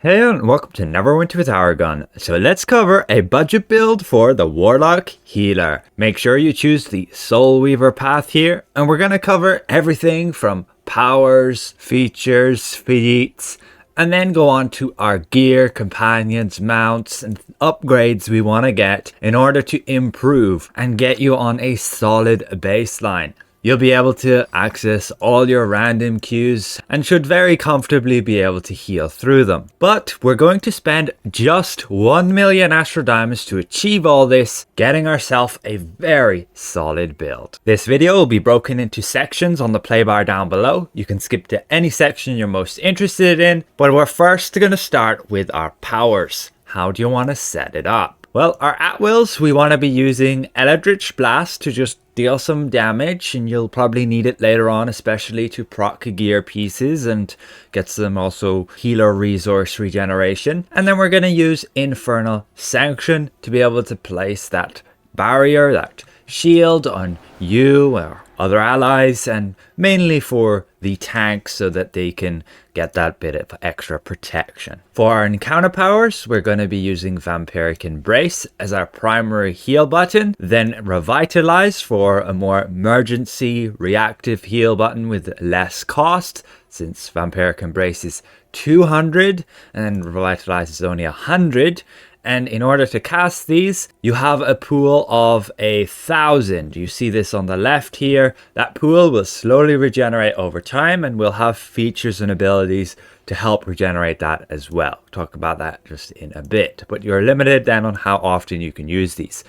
Hey and welcome to Neverwinter with Aragon. So let's cover a budget build for the Warlock Healer. Make sure you choose the Soulweaver path here, and we're going to cover everything from powers, features, feats, and then go on to our gear, companions, mounts, and upgrades we want to get in order to improve and get you on a solid baseline. You'll be able to access all your random queues and should very comfortably be able to heal through them. But we're going to spend just 1 million astral diamonds to achieve all this, getting ourselves a very solid build. This video will be broken into sections on the play bar down below. You can skip to any section you're most interested in, but we're first going to start with our powers. How do you want to set it up? Well, our at-wills, we want to be using Eldritch Blast to just deal some damage, and you'll probably need it later on, especially to proc gear pieces and get some also healer resource regeneration. And then we're going to use Infernal Sanction to be able to place that barrier, that shield on you or other allies, and mainly for the tanks so that they can get that bit of extra protection. For our encounter powers, we're going to be using Vampiric Embrace as our primary heal button, then Revitalize for a more emergency reactive heal button with less cost, since Vampiric Embrace is 200 and Revitalize is only 100. And in order to cast these, you have a pool of 1,000. You see this on the left here. That pool will slowly regenerate over time, and we'll have features and abilities to help regenerate that as well. Talk about that just in a bit, but you're limited then on how often you can use these.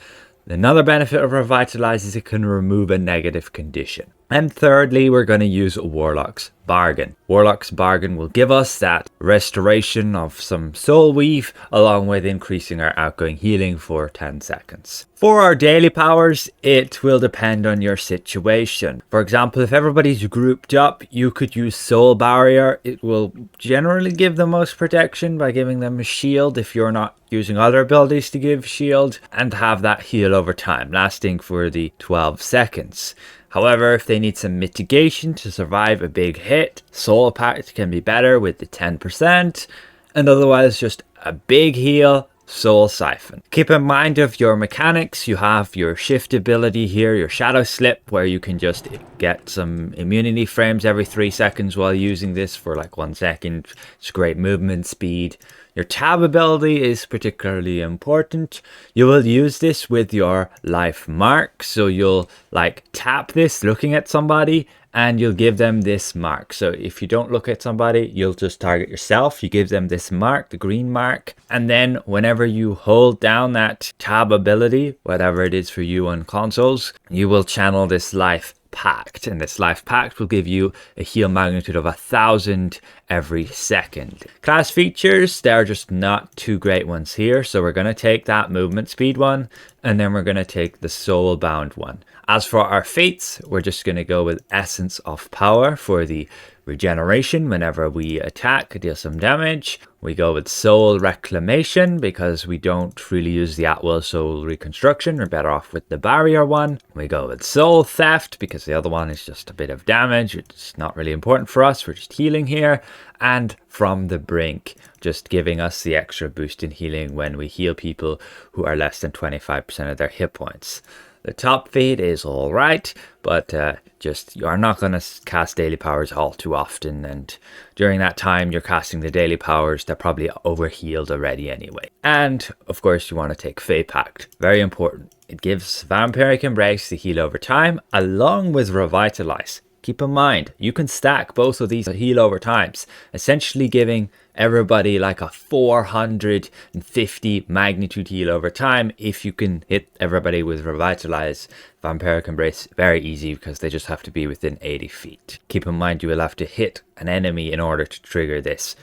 Another benefit of Revitalize is it can remove a negative condition. And thirdly, we're going to use Warlock's Bargain. Warlock's Bargain will give us that restoration of some soul weave, along with increasing our outgoing healing for 10 seconds. For our daily powers, it will depend on your situation. For example, if everybody's grouped up, you could use Soul Barrier. It will generally give the most protection by giving them a shield if you're not using other abilities to give shield, and have that heal over time, lasting for the 12 seconds. However, if they need some mitigation to survive a big hit, Soul Pact can be better with the 10%, and otherwise just a big heal, Soul Siphon. Keep in mind of your mechanics, you have your shift ability here, your Shadow Slip, where you can just get some immunity frames every 3 seconds while using this for like 1 second. It's great movement speed. Your tab ability is particularly important. You will use this with your life mark. So you'll like tap this looking at somebody and you'll give them this mark. So if you don't look at somebody, you'll just target yourself. You give them this mark, the green mark. And then whenever you hold down that tab ability, whatever it is for you on consoles, you will channel this life pact, and this life pact will give you a heal magnitude of 1,000 every second. Class features, they're just not two great ones here, so we're going to take that movement speed one, and then we're going to take the soul bound one. As for our feats, we're just going to go with Essence of Power for the regeneration whenever we attack, deal some damage. We go with Soul Reclamation because we don't really use the at-will Soul Reconstruction. We're better off with the barrier one. We go with Soul Theft because the other one is just a bit of damage. It's not really important for us. We're just healing here. And From the Brink, just giving us the extra boost in healing when we heal people who are less than 25% of their hit points. The top feat is alright, but just you are not going to cast daily powers all too often, and during that time you're casting the daily powers, they're probably overhealed already anyway. And of course you want to take Fate Pact, very important. It gives Vampiric Embrace the heal over time along with Revitalize. Keep in mind, you can stack both of these heal over times, essentially giving everybody like a 450 magnitude heal over time. If you can hit everybody with Revitalize, Vampiric Embrace, very easy because they just have to be within 80 feet. Keep in mind, you will have to hit an enemy in order to trigger this,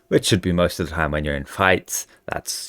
which should be most of the time when you're in fights.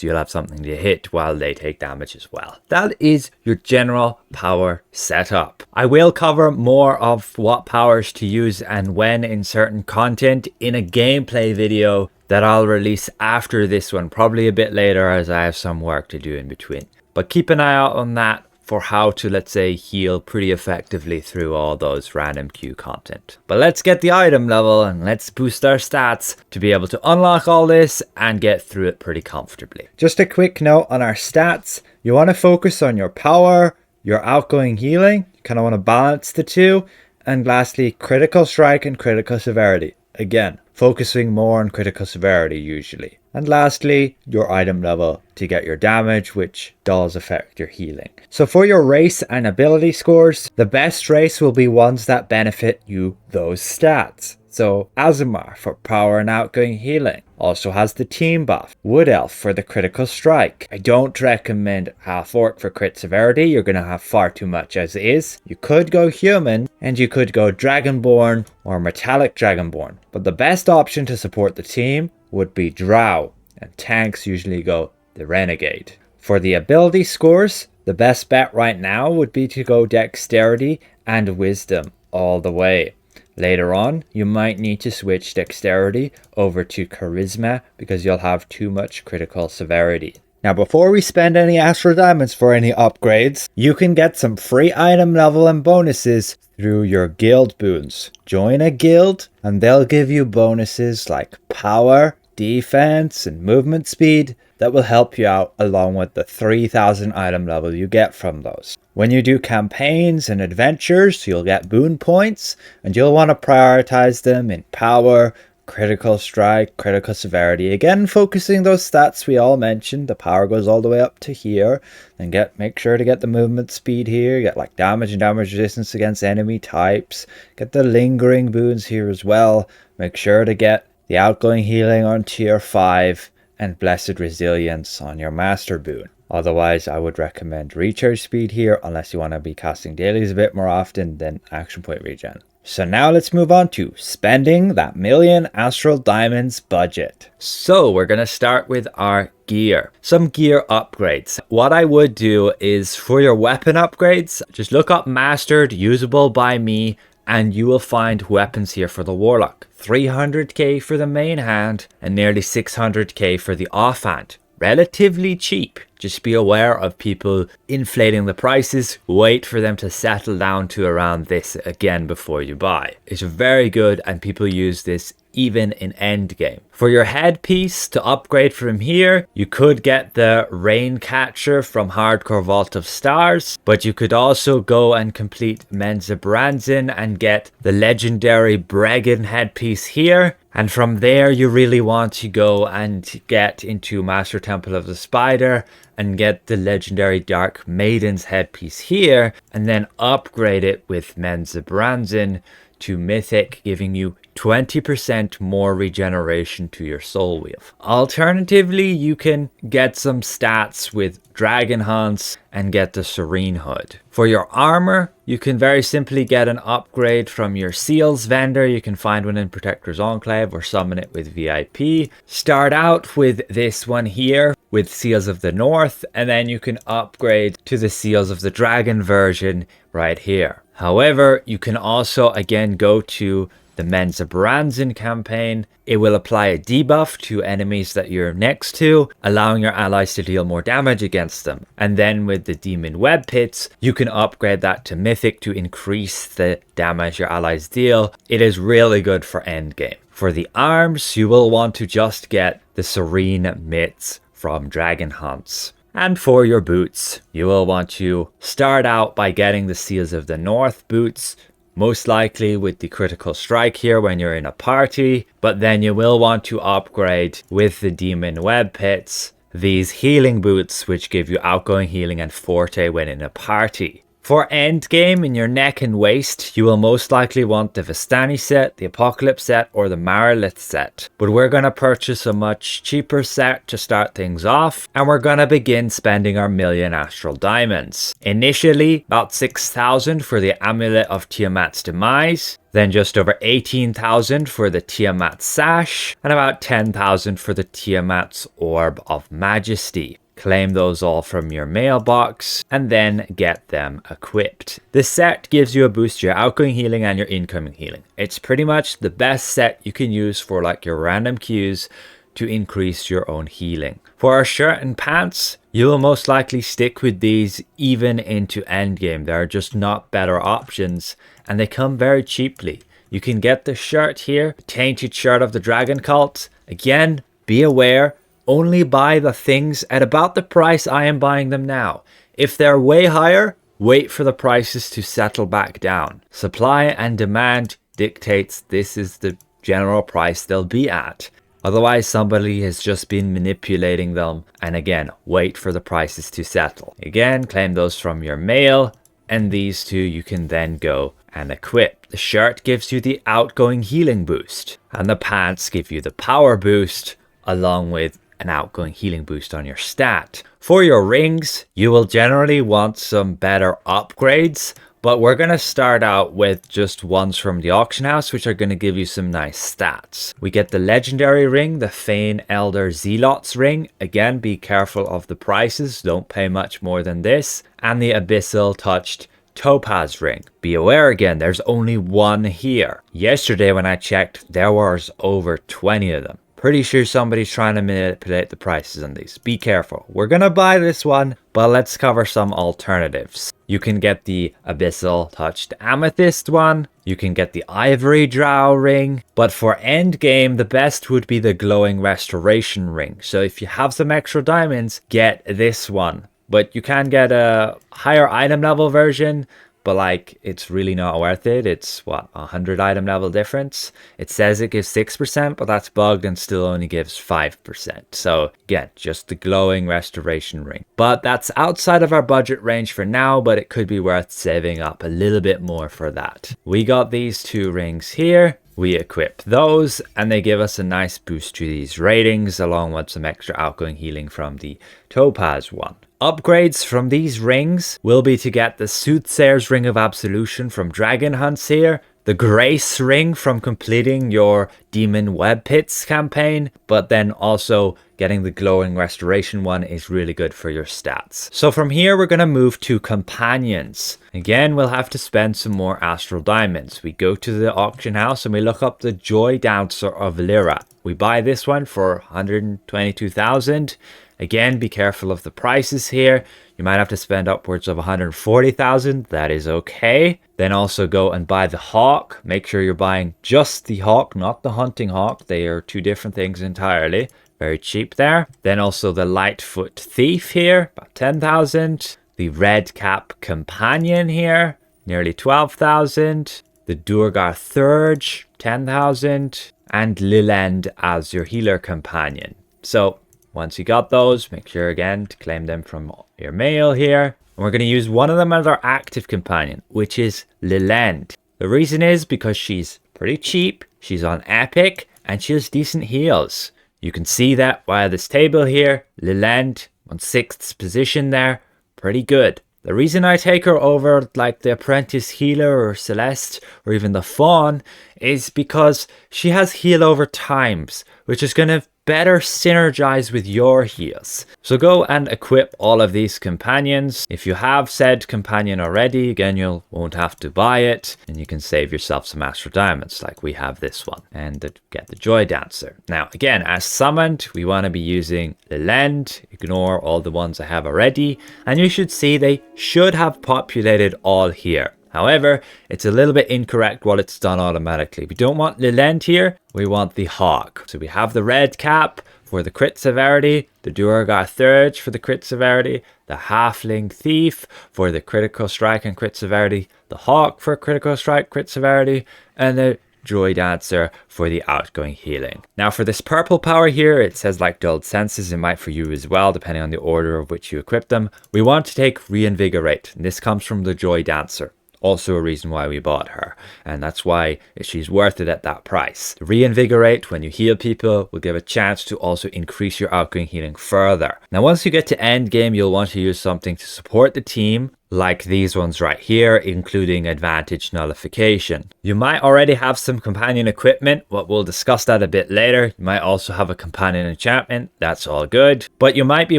You'll have something to hit while they take damage as well. That is your general power setup. I will cover more of what powers to use and when in certain content in a gameplay video that I'll release after this one, probably a bit later as I have some work to do in between. But keep an eye out on that for how to, let's say, heal pretty effectively through all those random queue content. But let's get the item level and let's boost our stats to be able to unlock all this and get through it pretty comfortably. Just a quick note on our stats. You want to focus on your power, your outgoing healing. You kind of want to balance the two. And lastly, critical strike and critical severity. Again, focusing more on critical severity usually. And lastly, your item level to get your damage, which does affect your healing. So for your race and ability scores, the best race will be ones that benefit you those stats. So Azumar for power and outgoing healing. Also has the team buff. Wood Elf for the critical strike. I don't recommend Half Orc for crit severity. You're going to have far too much as is. You could go human and you could go Dragonborn or Metallic Dragonborn. But the best option to support the team would be Drow. And tanks usually go the Renegade. For the ability scores, the best bet right now would be to go Dexterity and Wisdom all the way. Later on, you might need to switch Dexterity over to Charisma because you'll have too much critical severity. Now before we spend any astral diamonds for any upgrades, you can get some free item level and bonuses through your guild boons. Join a guild and they'll give you bonuses like power, defense and movement speed that will help you out along with the 3000 item level you get from those. When you do campaigns and adventures, you'll get boon points and you'll want to prioritize them in power, critical strike, critical severity. Again, focusing those stats we all mentioned. The power goes all the way up to here. And make sure to get the movement speed here. Get like damage and damage resistance against enemy types. Get the lingering boons here as well. Make sure to get the outgoing healing on tier 5 and blessed resilience on your master boon. Otherwise, I would recommend recharge speed here unless you want to be casting dailies a bit more often than action point regen. So now let's move on to spending that million astral diamonds budget. So we're going to start with our gear. Some gear upgrades. What I would do is for your weapon upgrades, just look up mastered, usable by me, and you will find weapons here for the Warlock. 300k for the main hand and nearly 600k for the offhand. Relatively cheap. Just be aware of people inflating the prices. Wait for them to settle down to around this again before you buy. It's very good and people use this even in endgame. For your headpiece to upgrade from here, you could get the Raincatcher from Hardcore Vault of Stars, but you could also go and complete Menza Branzin and get the legendary Bregan headpiece here. And from there, you really want to go and get into Master Temple of the Spider and get the legendary Dark Maiden's headpiece here, and then upgrade it with Menza Branzin to Mythic, giving you 20% more regeneration to your Soulweave. Alternatively, you can get some stats with Dragon Hunts and get the Serene Hood. For your armor, you can very simply get an upgrade from your Seals vendor. You can find one in Protector's Enclave or summon it with VIP. Start out with this one here with Seals of the North, and then you can upgrade to the Seals of the Dragon version right here. However, you can also again go to the Menza Branzin campaign. It will apply a debuff to enemies that you're next to, allowing your allies to deal more damage against them. And then with the Demon Web Pits, you can upgrade that to Mythic to increase the damage your allies deal. It is really good for endgame. For the arms, you will want to just get the Serene Mitts from Dragon Hunts. And for your boots, you will want to start out by getting the Seals of the North boots, most likely with the critical strike here when you're in a party, but then you will want to upgrade with the Demon Web Pits, these healing boots which give you outgoing healing and forte when in a party. For endgame in your neck and waist, you will most likely want the Vistani set, the Apocalypse set, or the Marilith set. But we're going to purchase a much cheaper set to start things off, and we're going to begin spending our million astral diamonds. Initially, about 6,000 for the Amulet of Tiamat's Demise, then just over 18,000 for the Tiamat Sash, and about 10,000 for the Tiamat's Orb of Majesty. Claim those all from your mailbox and then get them equipped. This set gives you a boost to your outgoing healing and your incoming healing. It's pretty much the best set you can use for like your random queues to increase your own healing. For our shirt and pants, you will most likely stick with these even into endgame. There are just not better options, and they come very cheaply. You can get the shirt here, Tainted Shirt of the Dragon Cult. Again, be aware, only buy the things at about the price I am buying them now. If they're way higher, wait for the prices to settle back down. Supply and demand dictates this is the general price they'll be at. Otherwise, somebody has just been manipulating them. And again, wait for the prices to settle. Again, claim those from your mail. And these two you can then go and equip. The shirt gives you the outgoing healing boost. And the pants give you the power boost along with an outgoing healing boost on your stat. For your rings, you will generally want some better upgrades. But we're going to start out with just ones from the auction house, which are going to give you some nice stats. We get the legendary ring, the Fane Elder Zealot's ring. Again, be careful of the prices. Don't pay much more than this. And the Abyssal Touched Topaz ring. Be aware again, there's only one here. Yesterday when I checked, there was over 20 of them. Pretty sure somebody's trying to manipulate the prices on these. Be careful. We're going to buy this one, but let's cover some alternatives. You can get the Abyssal Touched Amethyst one. You can get the Ivory Drow ring. But for endgame, the best would be the Glowing Restoration ring. So if you have some extra diamonds, get this one. But you can get a higher item level version. But like, it's really not worth it. It's what, 100 item level difference? It says it gives 6%, but that's bugged and still only gives 5%. So again, just the Glowing Restoration ring. But that's outside of our budget range for now, but it could be worth saving up a little bit more for that. We got these two rings here. We equip those and they give us a nice boost to these ratings along with some extra outgoing healing from the Topaz one. Upgrades from these rings will be to get the Soothsayer's Ring of Absolution from Dragon Hunts here, the Grace Ring from completing your Demon Web Pits campaign, but then also getting the Glowing Restoration one is really good for your stats. So from here we're going to move to Companions. Again, we'll have to spend some more Astral Diamonds. We go to the auction house and we look up the Joy Dancer of Lyra. We buy this one for 122,000. Again, be careful of the prices here. You might have to spend upwards of 140,000. That is okay. Then also go and buy the Hawk. Make sure you're buying just the Hawk, not the Hunting Hawk. They are two different things entirely. Very cheap there. Then also the Lightfoot Thief here, about 10,000. The Red Cap Companion here, nearly 12,000. The Durgar Thurge, 10,000. And Lilend as your healer companion. So once you got those, make sure again to claim them from your mail here. And we're going to use one of them as our active companion, which is Lilend. The reason is because she's pretty cheap, she's on epic, and she has decent heals. You can see that via this table here. Lilend on 6th position there, pretty good. The reason I take her over like the Apprentice Healer or Celeste or even the Fawn is because she has heal over times, which is going to better synergize with your heals. So go and equip all of these companions. If you have said companion already, again, you won't have to buy it and you can save yourself some Astral Diamonds like we have this one and get the Joy Dancer. Now, again, as summoned, we want to be using Lilend. Ignore all the ones I have already and you should see they should have populated all here. However, it's a little bit incorrect what it's done automatically. We don't want Lilend here, we want the Hawk. So we have the Red Cap for the crit severity, the Durgar Thurge for the crit severity, the Halfling Thief for the critical strike and crit severity, the Hawk for critical strike, crit severity, and the Joy Dancer for the outgoing healing. Now for this purple power here, it says like dulled senses. It might for you as well, depending on the order of which you equip them. We want to take Reinvigorate, and this comes from the Joy Dancer. Also a reason why we bought her, and that's why she's worth it at that price. Reinvigorate, when you heal people, will give a chance to also increase your outgoing healing further. Now once you get to end game, you'll want to use something to support the team, like these ones right here, including advantage nullification. You might already have some companion equipment, but we'll discuss that a bit later. You might also have a companion enchantment, that's all good. But you might be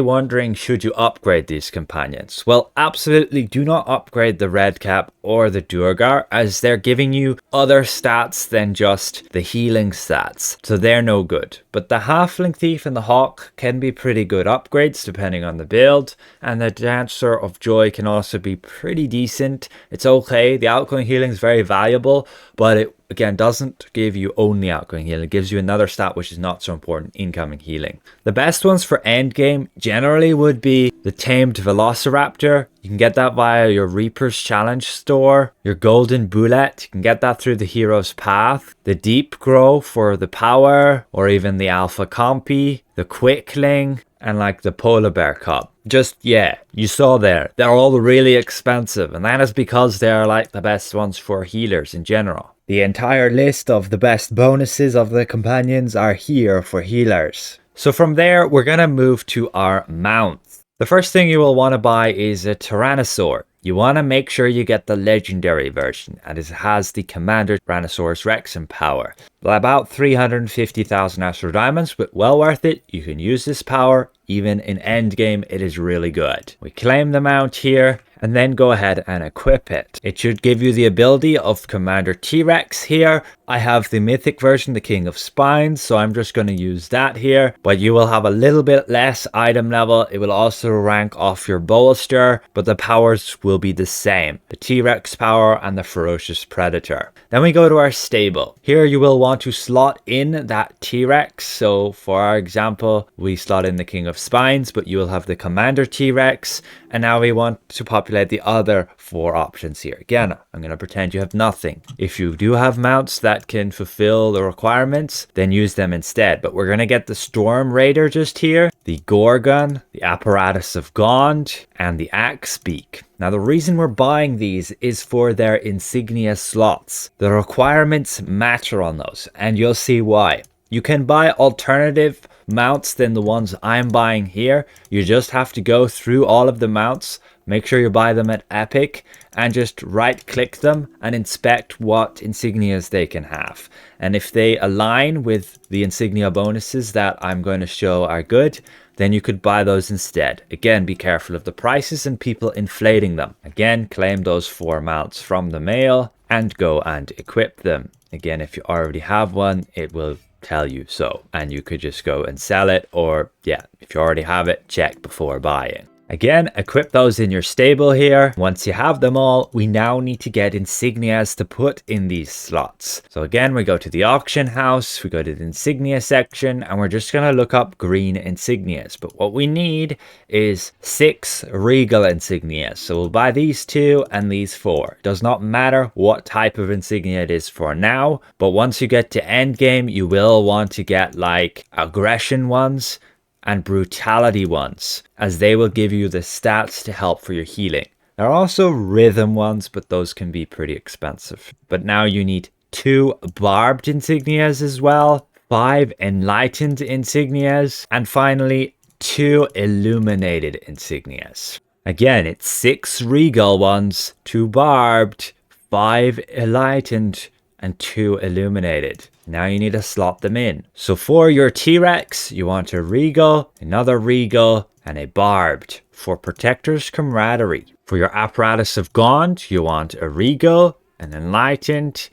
wondering, should you upgrade these companions? Well, absolutely do not upgrade the Red Cap or the Durgar, as they're giving you other stats than just the healing stats, so they're no good. But the Halfling Thief and the Hawk can be pretty good upgrades depending on the build, and the Dancer of Joy can also be pretty decent. It's okay, the outgoing healing is very valuable, but it again doesn't give you only outgoing healing. It gives you another stat which is not so important, incoming healing. The best ones for endgame generally would be the Tamed Velociraptor. You can get that via your Reaper's Challenge store. Your Golden Bullet, you can get that through the Hero's Path. The Deep Grow for the power, or even the Alpha Compy. The Quickling, and like the Polar Bear Cub. Just, yeah, you saw there, they're all really expensive, and that is because they're like the best ones for healers in general. The entire list of the best bonuses of the companions are here for healers. So from there, we're gonna move to our mounts. The first thing you will want to buy is a Tyrannosaur. You want to make sure you get the legendary version, and it has the Commander Tyrannosaurus Rex in power. About 350,000 astral diamonds, but well worth it. You can use this power even in endgame, it is really good. We claim the mount here and then go ahead and equip it. It should give you the ability of Commander T-Rex here. I have the mythic version, the King of Spines, so I'm just going to use that here. But you will have a little bit less item level. It will also rank off your bolster, but the powers will be the same. The T-Rex power and the Ferocious Predator. Then we go to our stable. Here you will want to slot in that T-Rex. So for our example, we slot in the King of Spines, but you will have the Commander T-Rex. And now we want to populate the other 4 options here. Again, I'm going to pretend you have nothing. If you do have mounts that can fulfill the requirements, then use them instead. But we're going to get the Storm Raider just here, the Gorgon, the Apparatus of Gond, and the Axe Beak. Now the reason we're buying these is for their Insignia slots. The requirements matter on those, and you'll see why. You can buy alternative mounts than the ones I'm buying here. You just have to go through all of the mounts, make sure you buy them at Epic, and just right click them and inspect what insignias they can have. And if they align with the insignia bonuses that I'm going to show are good, then you could buy those instead. Again, be careful of the prices and people inflating them. Again, claim those 4 mounts from the mail and go and equip them. Again, if you already have one, it will tell you so, and you could just go and sell it, or yeah, if you already have it, check before buying. Again, equip those in your stable here. Once you have them all, we now need to get insignias to put in these slots. So again, we go to the auction house, we go to the insignia section, and we're just going to look up green insignias. But what we need is 6 regal insignias. So we'll buy these 2 and these 4. It does not matter what type of insignia it is for now, but once you get to endgame, you will want to get like aggression ones and brutality ones, as they will give you the stats to help for your healing. There are also rhythm ones, but those can be pretty expensive. But now you need 2 barbed insignias as well, 5 enlightened insignias, and finally 2 illuminated insignias. Again, it's 6 regal ones, 2 barbed, 5 enlightened, and 2 illuminated. Now you need to slot them in. So for your T-Rex, you want a regal, another regal, and a barbed for Protector's Camaraderie. For your Apparatus of Gond, you want a regal, an enlightened,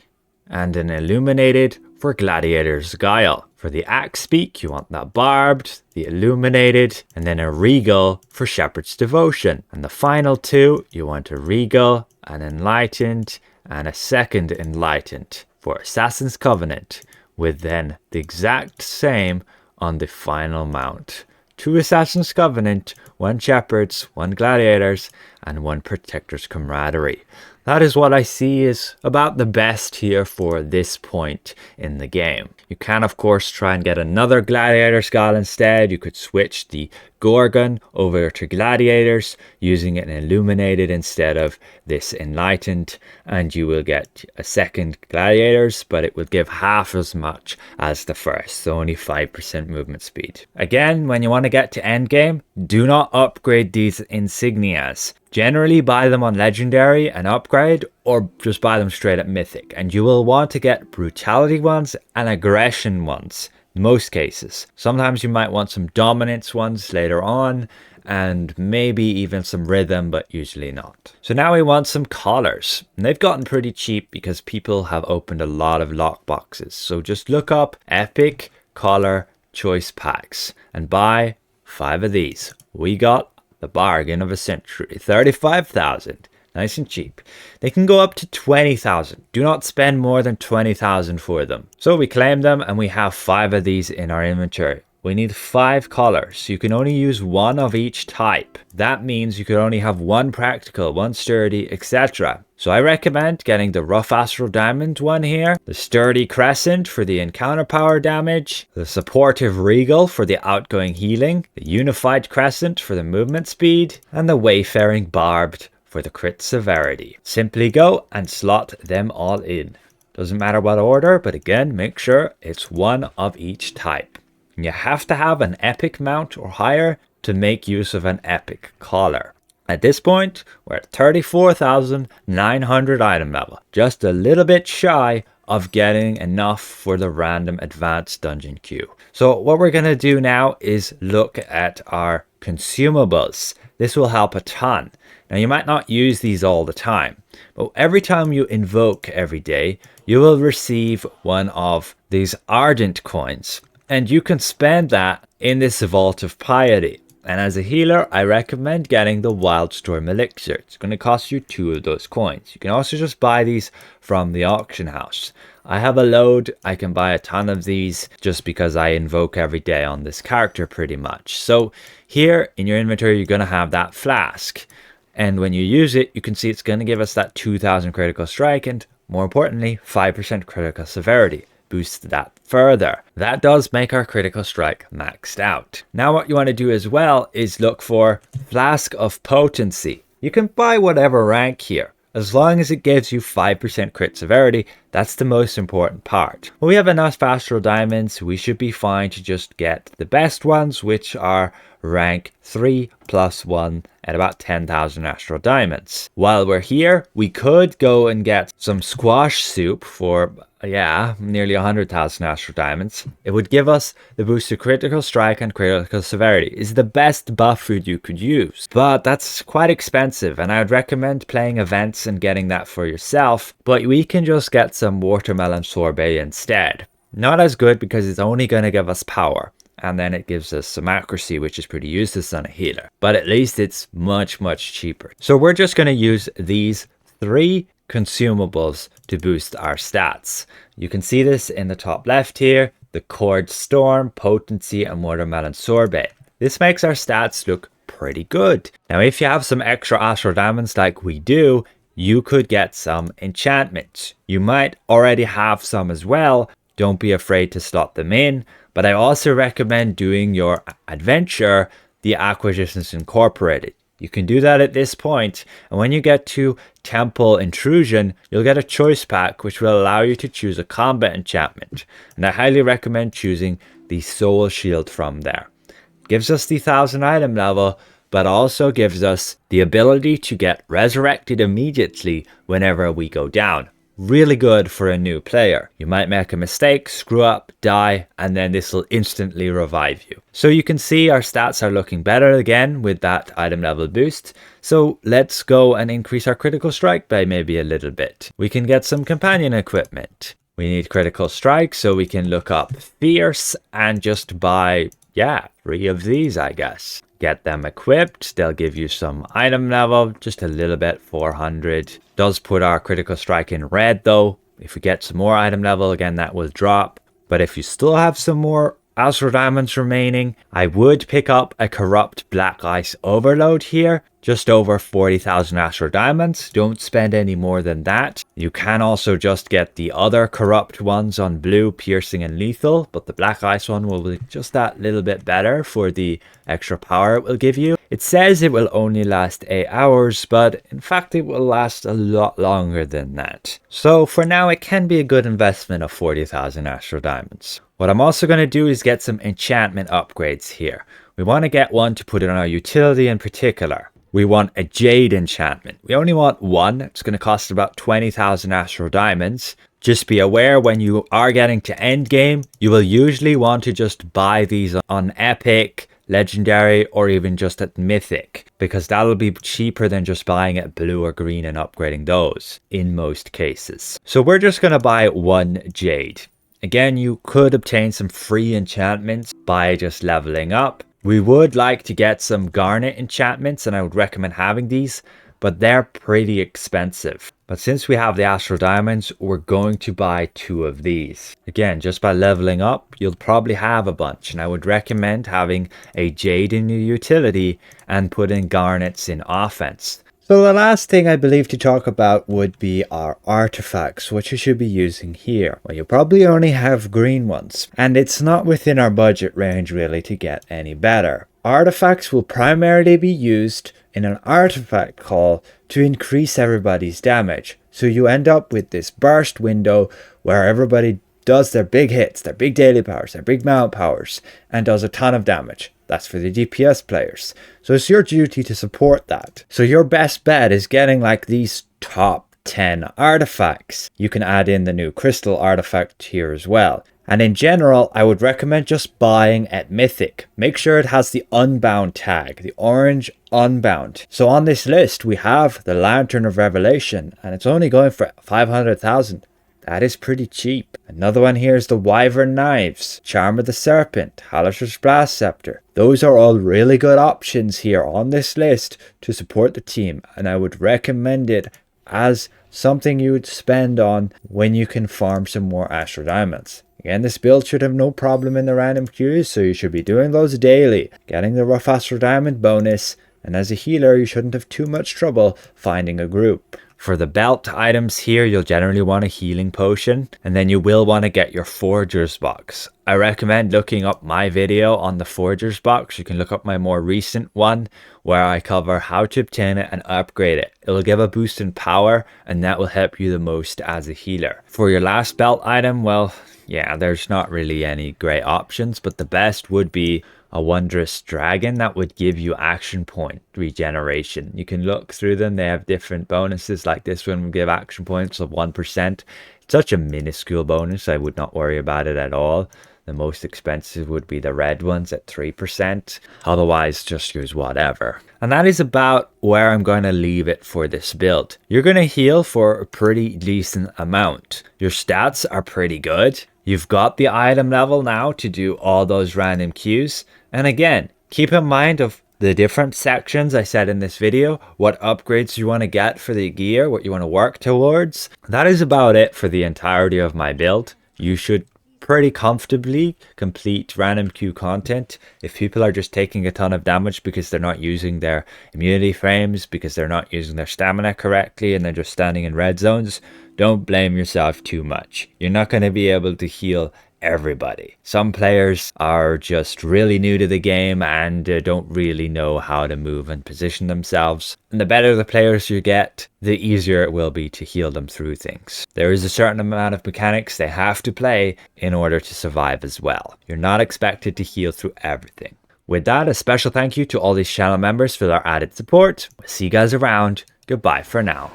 and an illuminated for Gladiator's Guile. For the Axe Beak, you want that barbed, the illuminated, and then a regal for Shepherd's Devotion. And the final 2, you want a regal, an enlightened, and a second enlightened for Assassin's Covenant, with then the exact same on the final mount. 2 Assassin's Covenant, 1 Shepherds, 1 Gladiators, and 1 Protector's Camaraderie. That is what I see is about the best here for this point in the game. You can of course try and get another Gladiator Skull instead. You could switch the Gorgon over to Gladiators using an illuminated instead of this enlightened, and you will get a second Gladiators, but it will give half as much as the first, so only 5% movement speed. Again, when you want to get to endgame, do not upgrade these insignias. Generally buy them on Legendary and upgrade, or just buy them straight at Mythic. And you will want to get Brutality ones and Aggression ones in most cases. Sometimes you might want some Dominance ones later on, and maybe even some Rhythm, but usually not. So now we want some collars. And they've gotten pretty cheap because people have opened a lot of lock boxes. So just look up Epic Collar Choice Packs and buy 5 of these. We got the bargain of a century. 35,000. Nice and cheap. They can go up to 20,000. Do not spend more than 20,000 for them. So we claim them and we have 5 of these in our inventory. We need 5 collars. You can only use 1 of each type. That means you could only have 1 practical, 1 sturdy, etc. So I recommend getting the rough astral diamond one here, the sturdy crescent for the encounter power damage, the supportive regal for the outgoing healing, the unified crescent for the movement speed, and the wayfaring barbed for the crit severity. Simply go and slot them all in. Doesn't matter what order, but again, make sure it's 1 of each type. And you have to have an epic mount or higher to make use of an epic collar. At this point, we're at 34,900 item level, just a little bit shy of getting enough for the random advanced dungeon queue. So what we're going to do now is look at our consumables. This will help a ton. Now you might not use these all the time, but every time you invoke every day, you will receive one of these ardent coins. And you can spend that in this Vault of Piety. And as a healer, I recommend getting the Wildstorm Elixir. It's going to cost you 2 of those coins. You can also just buy these from the auction house. I have a load. I can buy a ton of these just because I invoke every day on this character pretty much. So here in your inventory, you're going to have that flask. And when you use it, you can see it's going to give us that 2,000 critical strike and, more importantly, 5% critical severity. Boost that further. That does make our critical strike maxed out. Now what you want to do as well is look for Flask of Potency. You can buy whatever rank here. As long as it gives you 5% crit severity, that's the most important part. When we have enough astral diamonds, we should be fine to just get the best ones, which are rank 3 plus 1 at about 10,000 astral diamonds. While we're here, we could go and get some squash soup for nearly 100,000 astral diamonds. It would give us the boost to critical strike and critical severity. It's the best buff food you could use, but that's quite expensive, and I would recommend playing events and getting that for yourself. But we can just get some watermelon sorbet instead. Not as good because it's only going to give us power, and then it gives us some accuracy, which is pretty useless on a healer, but at least it's much cheaper. So we're just going to use these 3 consumables to boost our stats. You can see this in the top left here, the Cord Storm, Potency, and Watermelon Sorbet. This makes our stats look pretty good. Now if you have some extra astral diamonds like we do, you could get some enchantments. You might already have some as well. Don't be afraid to slot them in, but I also recommend doing your adventure, the Acquisitions Incorporated. You can do that at this point, and when you get to Temple Intrusion, you'll get a choice pack which will allow you to choose a combat enchantment, and I highly recommend choosing the Soul Shield from there. It gives us the 1000 item level, but also gives us the ability to get resurrected immediately whenever we go down. Really good for a new player. You might make a mistake, screw up, die, and then this will instantly revive you. So you can see our stats are looking better again with that item level boost. So let's go and increase our critical strike by maybe a little bit. We can get some companion equipment. We need critical strike, so we can look up Fierce and just buy, 3 of these, I guess. Get them equipped. They'll give you some item level, just a little bit, 400. Does put our critical strike in red though. If we get some more item level, again, that will drop. But if you still have some more astral diamonds remaining, I would pick up a Corrupt Black Ice Overload here. Just over 40,000 astral diamonds. Don't spend any more than that. You can also just get the other corrupt ones on blue, piercing and lethal, but the black ice one will be just that little bit better for the extra power it will give you. It says it will only last 8 hours, but in fact it will last a lot longer than that. So for now it can be a good investment of 40,000 astral diamonds. What I'm also going to do is get some enchantment upgrades here. We want to get one to put in our utility in particular. we want a Jade enchantment. We only want one. It's going to cost about 20,000 astral diamonds. Just be aware when you are getting to end game, you will usually want to just buy these on epic, legendary, or even just at mythic, because that'll be cheaper than just buying it blue or green and upgrading those in most cases. So we're just going to buy one Jade. Again, you could obtain some free enchantments by just leveling up. We would like to get some garnet enchantments, and I would recommend having these, but they're pretty expensive. But since we have the astral diamonds, we're going to buy 2 of these. Again, just by leveling up, you'll probably have a bunch, and I would recommend having a Jade in your utility and putting garnets in offense. So the last thing I believe to talk about would be our artifacts, which you should be using here. Well, you probably only have green ones, and it's not within our budget range really to get any better. Artifacts will primarily be used in an artifact call to increase everybody's damage. So you end up with this burst window where everybody does their big hits, their big daily powers, their big mount powers, and does a ton of damage. That's for the DPS players. So it's your duty to support that. So your best bet is getting like these top 10 artifacts. You can add in the new crystal artifact here as well. And in general, I would recommend just buying at Mythic. Make sure it has the Unbound tag, the orange Unbound. So on this list, we have the Lantern of Revelation, and it's only going for 500,000. That is pretty cheap. Another one here is the Wyvern Knives, Charm of the Serpent, Halaster's Blast Scepter. Those are all really good options here on this list to support the team, and I would recommend it as something you would spend on when you can farm some more astral diamonds. Again, this build should have no problem in the random queues, so you should be doing those daily, getting the rough astral diamond bonus, and as a healer you shouldn't have too much trouble finding a group. For the belt items here, you'll generally want a healing potion, and then you will want to get your Forger's box. I recommend looking up my video on the Forger's box. You can look up my more recent one where I cover how to obtain it and upgrade it. It'll give a boost in power, and that will help you the most as a healer. For your last belt item, well, yeah, there's not really any great options, but the best would be a wondrous dragon that would give you action point regeneration. You can look through them. They have different bonuses, like this one will give action points of 1%. It's such a minuscule bonus, I would not worry about it at all. The most expensive would be the red ones at 3%. Otherwise, just use whatever. And that is about where I'm going to leave it for this build. You're going to heal for a pretty decent amount. Your stats are pretty good. You've got the item level now to do all those random queues. And again, keep in mind of the different sections I said in this video, what upgrades you want to get for the gear, what you want to work towards. That is about it for the entirety of my build. You should pretty comfortably complete random queue content. If people are just taking a ton of damage because they're not using their immunity frames, because they're not using their stamina correctly, and they're just standing in red zones, don't blame yourself too much. You're not going to be able to heal everybody. Some players are just really new to the game and don't really know how to move and position themselves. And the better the players you get, the easier it will be to heal them through things. There is a certain amount of mechanics they have to play in order to survive as well. You're not expected to heal through everything. With that, a special thank you to all these channel members for their added support. See you guys around. Goodbye for now.